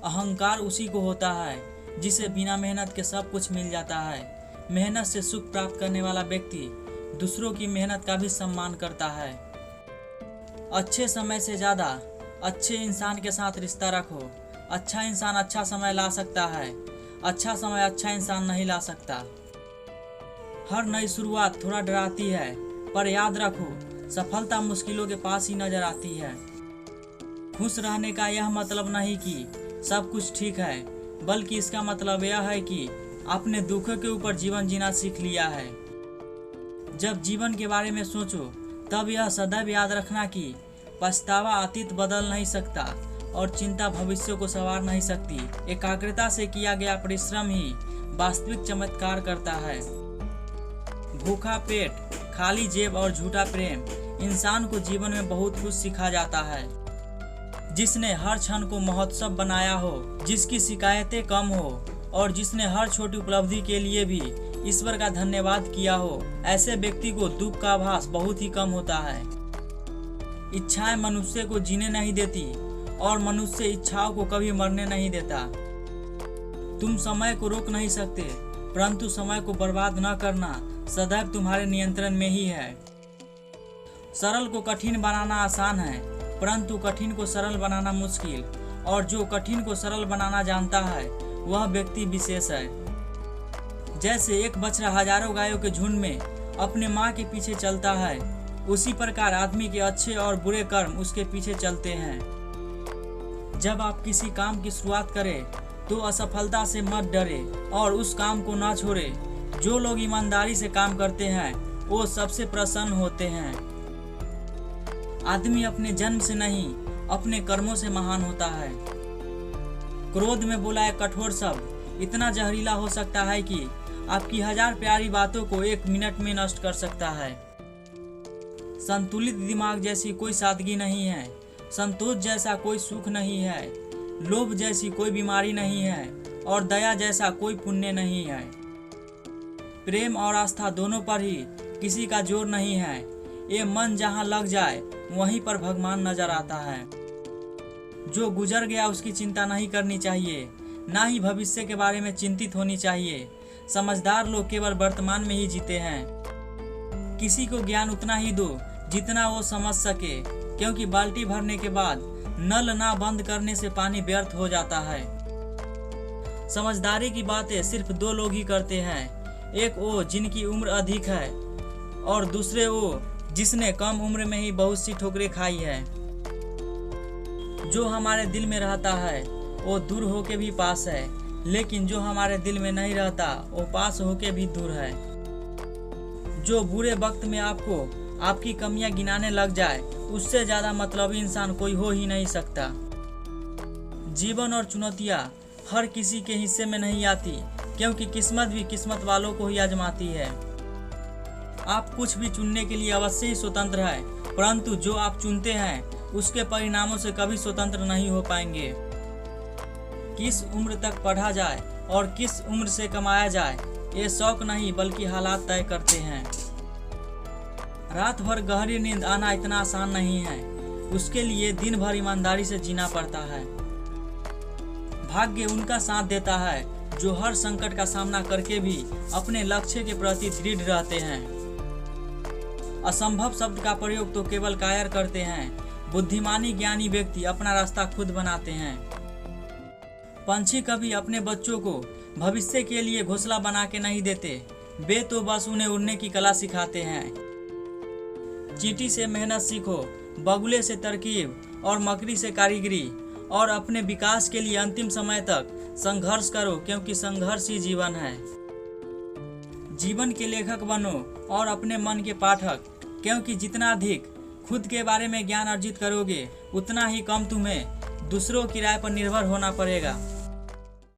अहंकार उसी को होता है जिसे बिना मेहनत के सब कुछ मिल जाता है। मेहनत से सुख प्राप्त करने वाला व्यक्ति दूसरों की मेहनत का भी सम्मान करता है। अच्छे समय से ज़्यादा अच्छे इंसान के साथ रिश्ता रखो। अच्छा इंसान अच्छा समय ला सकता है, अच्छा समय अच्छा इंसान नहीं ला सकता। हर नई शुरुआत थोड़ा डराती है, पर याद रखो सफलता मुश्किलों के पास ही नजर आती है। खुश रहने का यह मतलब नहीं कि सब कुछ ठीक है, बल्कि इसका मतलब यह है कि आपने दुखों के ऊपर जीवन जीना सीख लिया है। जब जीवन के बारे में सोचो तब यह सदैव याद रखना कि पछतावा अतीत बदल नहीं सकता और चिंता भविष्य को संवार नहीं सकती। एकाग्रता से किया गया परिश्रम ही वास्तविक चमत्कार करता है। भूखा पेट, खाली जेब और झूठा प्रेम इंसान को जीवन में बहुत कुछ सिखा जाता है। जिसने हर क्षण को महोत्सव बनाया हो, जिसकी शिकायतें कम हो और जिसने हर छोटी उपलब्धि के लिए भी ईश्वर का धन्यवाद किया हो, ऐसे व्यक्ति को दुख का आभास बहुत ही कम होता है। इच्छाएं मनुष्य को जीने नहीं देती और मनुष्य इच्छाओं को कभी मरने नहीं देता। तुम समय को रोक नहीं सकते, परंतु समय को बर्बाद न करना सदैव तुम्हारे नियंत्रण में ही है। सरल को कठिन बनाना आसान है, परंतु कठिन को सरल बनाना मुश्किल, और जो कठिन को सरल बनाना जानता है वह व्यक्ति विशेष है। जैसे एक बछड़ा हजारों गायों के झुंड में अपने माँ के पीछे चलता है, उसी प्रकार आदमी के अच्छे और बुरे कर्म उसके पीछे चलते हैं। जब आप किसी काम की शुरुआत करें तो असफलता से मत डरे और उस काम को ना छोड़े। जो लोग ईमानदारी से काम करते हैं वो सबसे प्रसन्न होते हैं। आदमी अपने जन्म से नहीं, अपने कर्मों से महान होता है। क्रोध में बोला एक कठोर शब्द इतना जहरीला हो सकता है कि आपकी 1000 प्यारी बातों को 1 मिनट में नष्ट कर सकता है। संतुलित दिमाग जैसी कोई सादगी नहीं है, संतोष जैसा कोई सुख नहीं है, लोभ जैसी कोई बीमारी नहीं है और दया जैसा कोई पुण्य नहीं है। प्रेम और आस्था दोनों पर ही किसी का जोर नहीं है। ये मन जहाँ लग जाए वहीं पर भगवान नजर आता है। जो गुजर गया उसकी चिंता नहीं करनी चाहिए, ना ही भविष्य के बारे में चिंतित होनी चाहिए। समझदार लोग केवल वर्तमान में ही जीते हैं। किसी को ज्ञान उतना ही दो जितना वो समझ सके, क्योंकि बाल्टी भरने के बाद नल ना बंद करने से पानी व्यर्थ हो जाता है। समझदारी की बातें सिर्फ 2 लोग ही करते हैं, एक वो जिनकी उम्र अधिक है और दूसरे वो जिसने कम उम्र में ही बहुत सी ठोकरें खाई है। जो हमारे दिल में रहता है वो दूर होके भी पास है, लेकिन जो हमारे दिल में नहीं रहता वो पास होके भी दूर है। जो बुरे वक्त में आपको आपकी कमियां गिनाने लग जाए, उससे ज्यादा मतलबी इंसान कोई हो ही नहीं सकता। जीवन और चुनौतियां हर किसी के हिस्से में नहीं आती, क्योंकि किस्मत भी किस्मत वालों को ही आजमाती है। आप कुछ भी चुनने के लिए अवश्य ही स्वतंत्र है, परंतु जो आप चुनते हैं उसके परिणामों से कभी स्वतंत्र नहीं हो पाएंगे। किस उम्र तक पढ़ा जाए और किस उम्र से कमाया जाए, ये शौक नहीं बल्कि हालात तय करते हैं। रात भर गहरी नींद आना इतना आसान नहीं है, उसके लिए दिन भर ईमानदारी से जीना पड़ता है। भाग्य उनका साथ देता है जो हर संकट का सामना करके भी अपने लक्ष्य के प्रति दृढ़ रहते हैं। असंभव शब्द का प्रयोग तो केवल कायर करते हैं, बुद्धिमानी ज्ञानी व्यक्ति अपना रास्ता खुद बनाते हैं। पंछी कभी अपने बच्चों को भविष्य के लिए घोंसला बना के नहीं देते, वे तो बस उन्हें उड़ने की कला सिखाते हैं। चींटी से मेहनत सीखो, बगुले से तरकीब और मकड़ी से कारीगरी, और अपने विकास के लिए अंतिम समय तक संघर्ष करो, क्योंकि संघर्ष ही जीवन है। जीवन के लेखक बनो और अपने मन के पाठक, क्योंकि जितना अधिक खुद के बारे में ज्ञान अर्जित करोगे उतना ही कम तुम्हें दूसरों की राय पर निर्भर होना पड़ेगा।